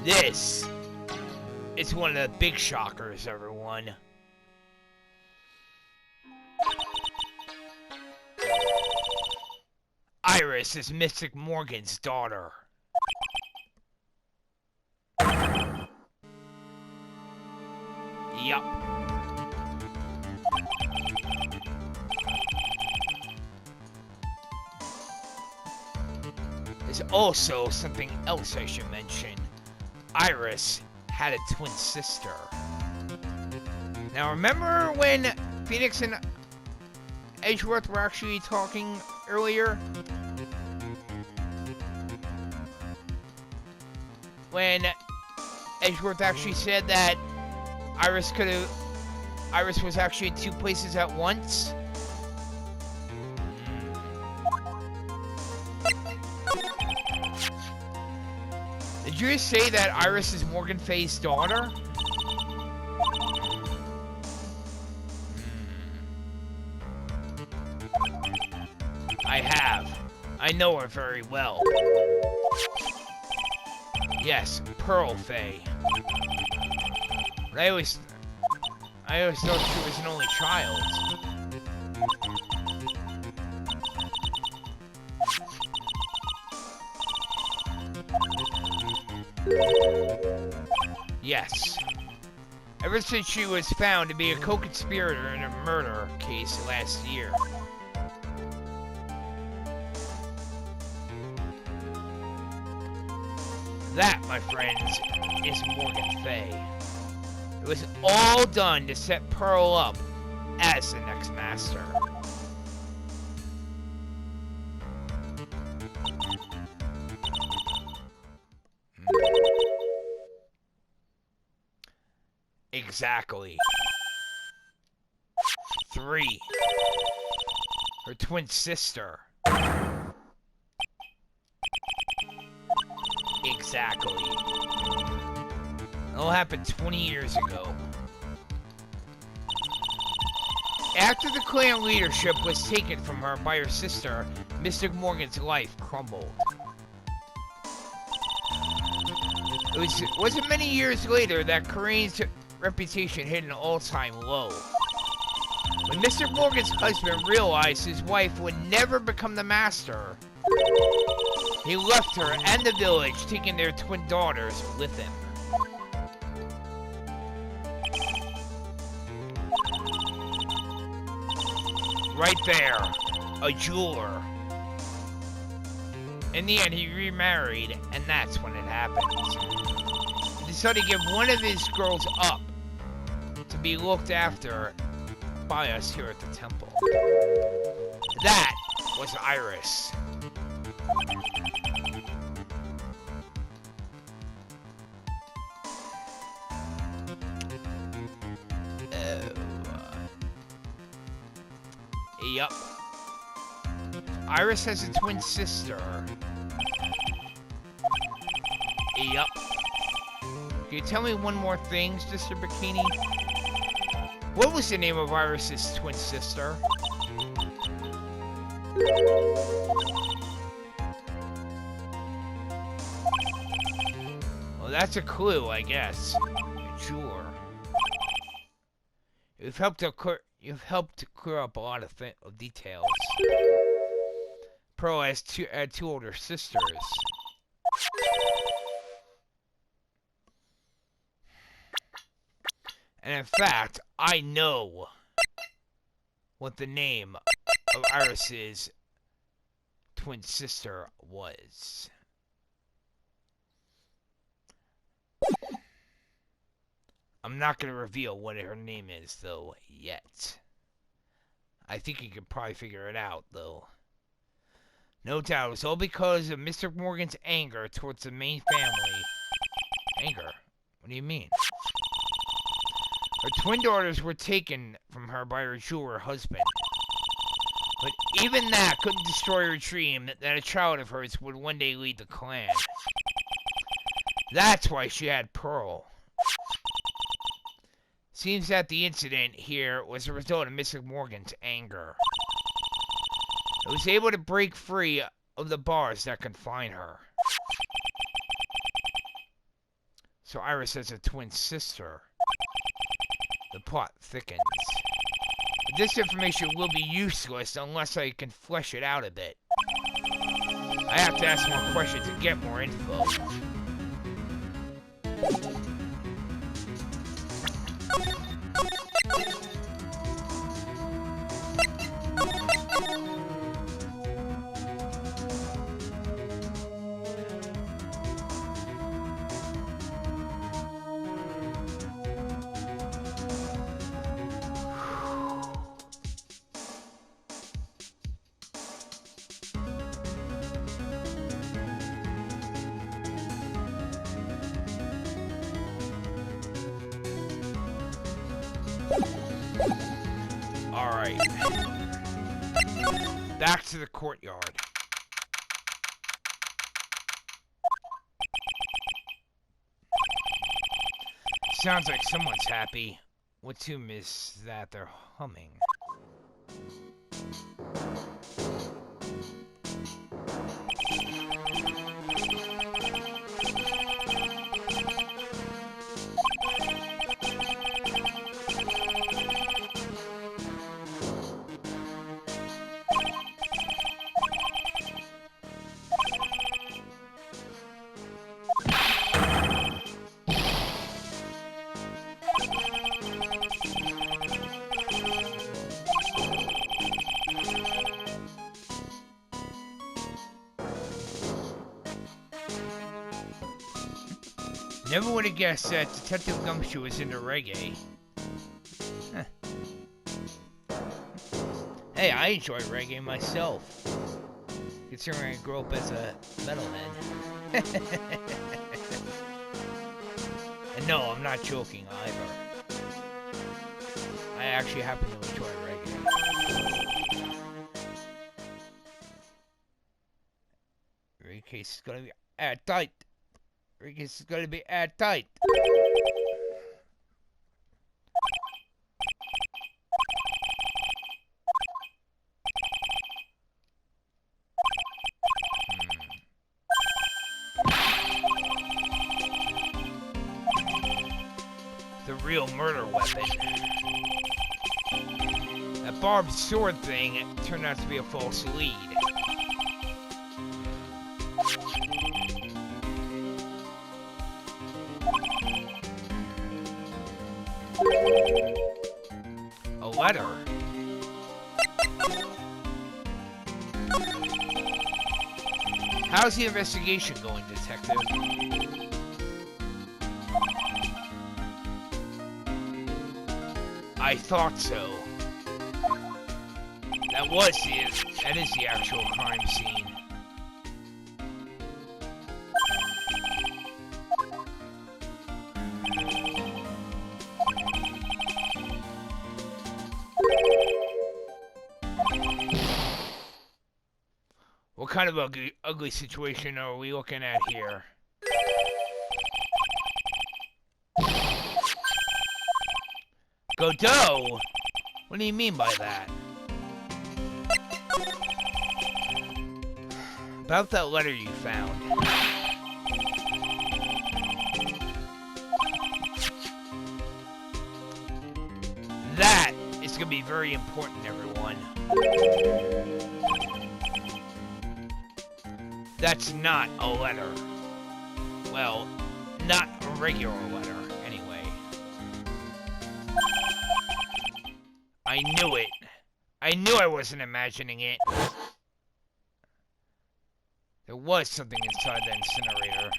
This is one of the big shockers, everyone. Iris is Mystic Morgan's daughter. Yup. There's also something else I should mention. Iris had a twin sister. Now remember when Phoenix and Edgeworth were actually talking earlier? When Edgeworth actually said that Iris was actually in two places at once? Did you just say that Iris is Morgan Fay's daughter? I have. I know her very well. Yes, Pearl Fay. But I always thought she was an only child. Yes. Ever since she was found to be a co-conspirator in a murder case last year. That, my friends, is Morgan Fay. It was all done to set Pearl up as the next master. Exactly. 3. Her twin sister. Exactly. It all happened 20 years ago. After the clan leadership was taken from her by her sister, Mystic Morgan's life crumbled. It wasn't many years later that Corinne's reputation hit an all-time low. When Mr. Morgan's husband realized his wife would never become the master, he left her and the village, taking their twin daughters with him. Right there, a jeweler. In the end, he remarried, and that's when it happened. He decided to give one of his girls up to be looked after by us here at the temple. That was Iris. Yup. Iris has a twin sister. Yup. Can you tell me one more thing, Sister Bikini? What was the name of Iris's twin sister? Well, that's a clue, I guess. Sure. You've helped to clear up a lot of details. Pearl has two older sisters. And in fact, I know what the name of Iris's twin sister was. I'm not going to reveal what her name is, though, yet. I think you can probably figure it out, though. No doubt, it was all because of Mr. Morgan's anger towards the main family. Anger? What do you mean? Her twin daughters were taken from her by her jeweler husband. But even that couldn't destroy her dream that a child of hers would one day lead the clan. That's why she had Pearl. Seems that the incident here was a result of Mr. Morgan's anger. It was able to break free of the bars that confine her. So Iris has a twin sister. The plot thickens. But this information will be useless unless I can flesh it out a bit. I have to ask more questions and get more info. Alright. Back to the courtyard. Sounds like someone's happy. What tune is that they're humming? Never would have guessed that Detective Gumshoe was into reggae. Huh. Hey, I enjoy reggae myself. Considering I grew up as a metalhead. And no, I'm not joking either. I actually happen to enjoy reggae. Briefcase is gonna be airtight. Briefcase is gonna be airtight. The real murder weapon. That barbed sword thing turned out to be a false lead. A letter. How's the investigation going, Detective? I thought so. That is the actual crime scene. What kind of ugly situation are we looking at here? Godot? What do you mean by that? About that letter you found. That is going to be very important, everyone. That's not a letter. Well, not a regular letter, anyway. I knew it. I knew I wasn't imagining it. There was something inside the incinerator.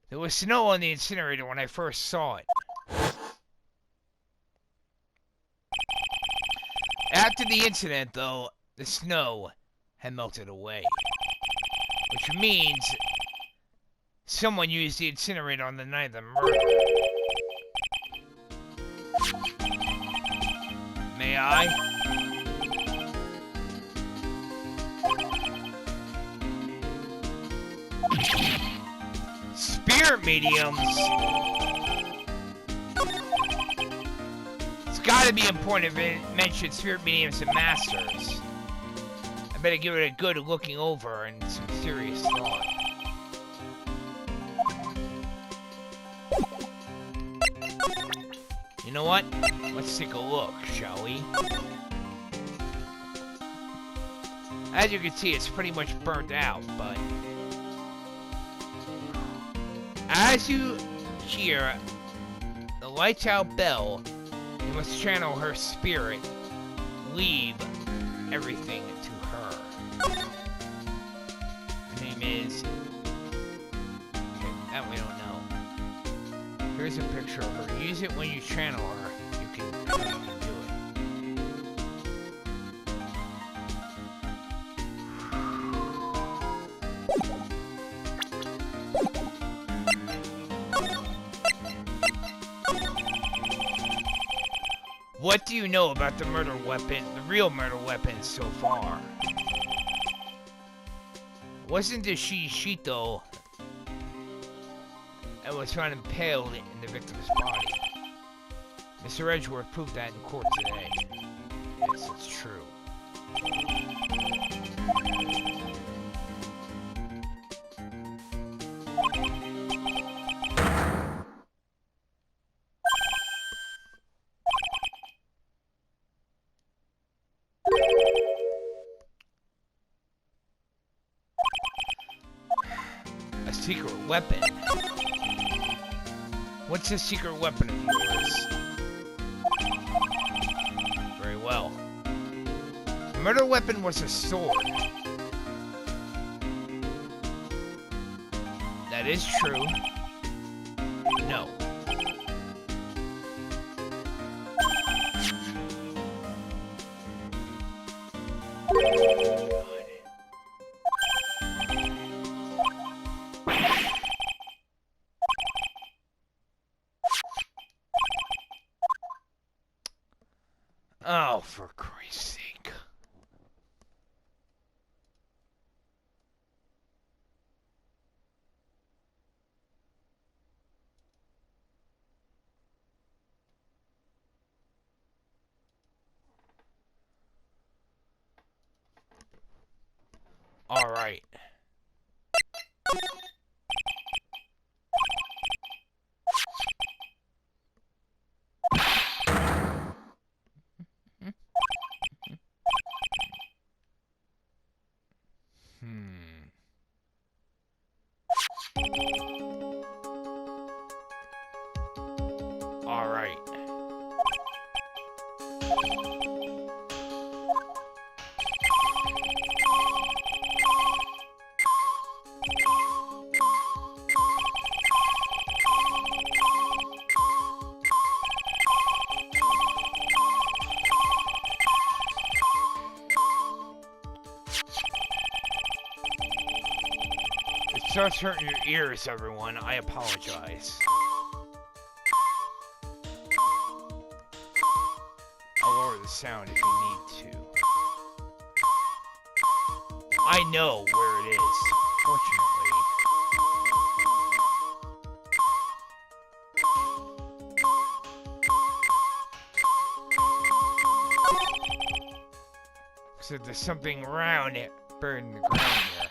There was snow on the incinerator when I first saw it. After the incident, though, the snow had melted away. Which means someone used the incinerator on the night of the murder. May I? Spirit mediums? It's gotta be important if it mentions spirit mediums and masters. I better give it a good looking over and some serious thought. You know what? Let's take a look, shall we? As you can see, it's pretty much burnt out, but as you hear the lights out bell, you must channel her spirit. Leave everything to her. Her name is... Okay, that we don't know. Here's a picture of her. Use it when you channel her. You can do it. What do you know about the murder weapon, the real murder weapon so far? Wasn't the Shishito that was found impaled in the victim's body? Mr. Edgeworth proved that in court today. Yes, it's true. A secret weapon? What's the secret weapon of yours? Very well. The murder weapon was a sword. That is true. No. Oh, for Christ's sake. All right. All right. It starts hurting your ears, everyone. I apologize. I'll lower the sound if you need to. I know where it is, fortunately. So there's something around it buried in the ground there.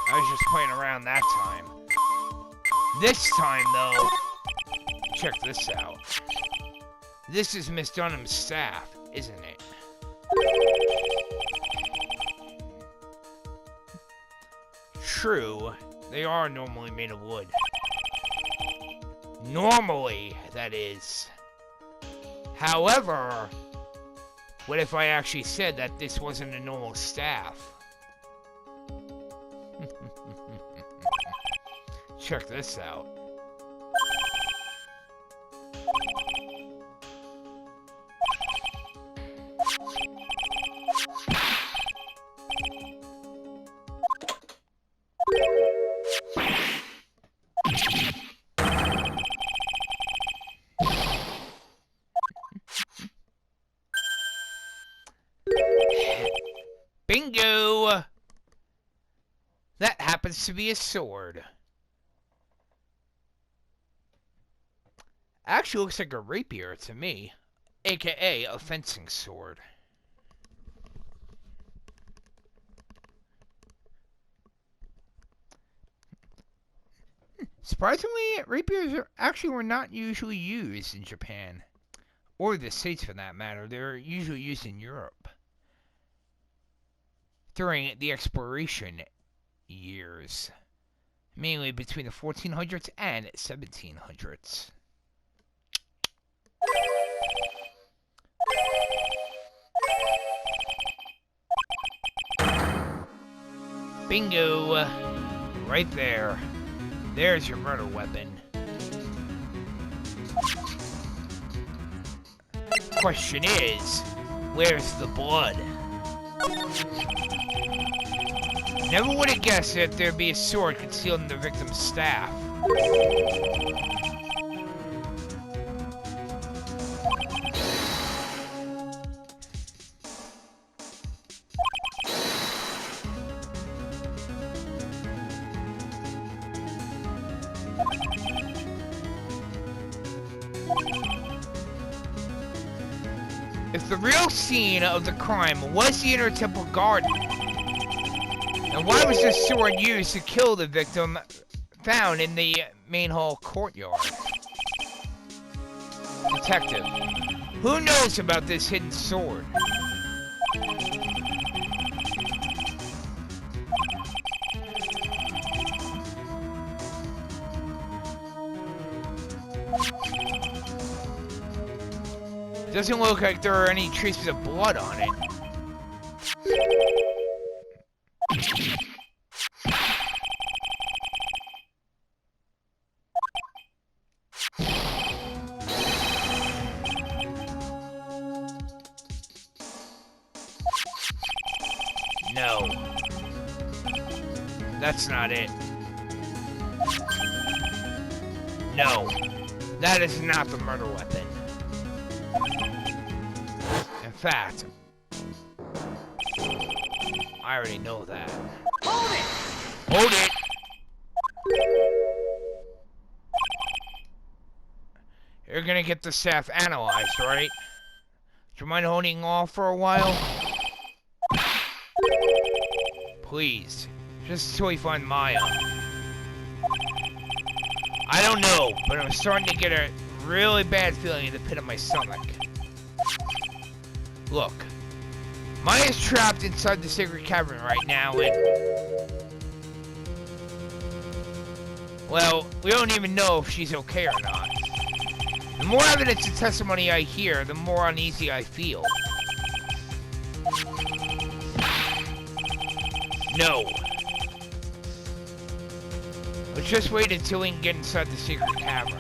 I was just playing around that time. This time, though, check this out. This is Miss Dunham's staff, isn't it? True, they are normally made of wood. Normally, that is. However, what if I actually said that this wasn't a normal staff? Check this out. Bingo! That happens to be a sword. Actually looks like a rapier to me, aka a fencing sword. Surprisingly, rapiers were not usually used in Japan, or the States for that matter. They're usually used in Europe during the exploration years, mainly between the 1400s and 1700s. Bingo! Right there. There's your murder weapon. Question is, where's the blood? Never would have guessed that there'd be a sword concealed in the victim's staff. If the real scene of the crime was the inner temple garden, then why was this sword used to kill the victim found in the main hall courtyard? Detective, who knows about this hidden sword? Doesn't look like there are any traces of blood on it. No. That's not it. No. That is not the murder weapon. In fact, I already know that. Hold it! Hold it! You're gonna get the staff analyzed, right? Do you mind holding off for a while? Please. Just until we find Maya. I don't know, but I'm starting to get a really bad feeling in the pit of my stomach. Look. Maya's trapped inside the sacred cavern right now, and... well, we don't even know if she's okay or not. The more evidence and testimony I hear, the more uneasy I feel. No. Let's just wait until we can get inside the secret cavern.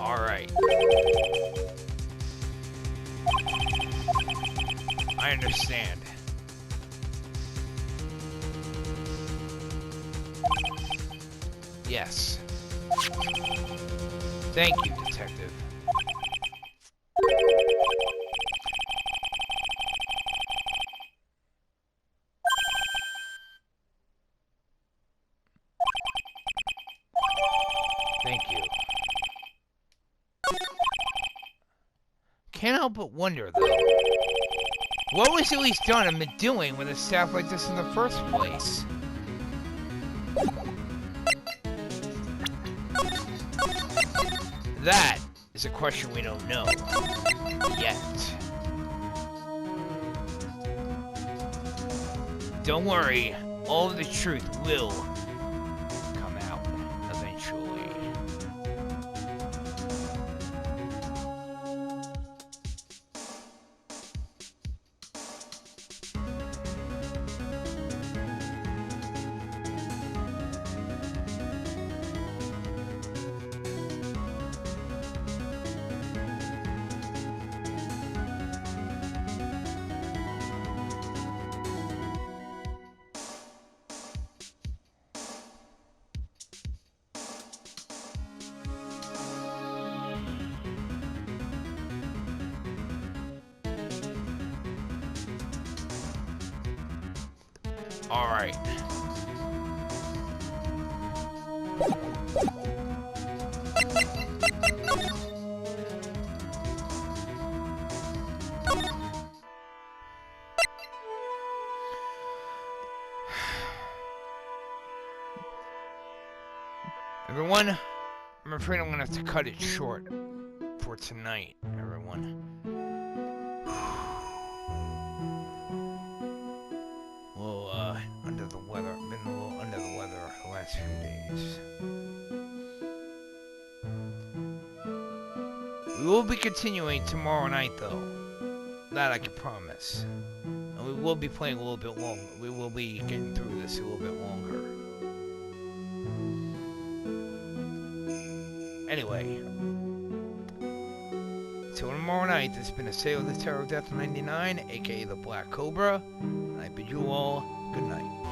Alright. I understand. Yes. Thank you, Detective. Thank you. Can't help but wonder, though. What was at least Dunham doing with a staff like this in the first place? That is a question we don't know yet. Don't worry, all of the truth will come out eventually. Alright. Everyone, I'm afraid I'm gonna have to cut it short for tonight, everyone. Well, under the weather. I've been a little under the weather the last few days. We will be continuing tomorrow night, though. That I can promise. And we will be playing a little bit longer. We will be getting through this a little bit longer. Anyway. Till tomorrow night, this has been a Sale of the Terror of Death 99, aka the Black Cobra. And I bid you all good night.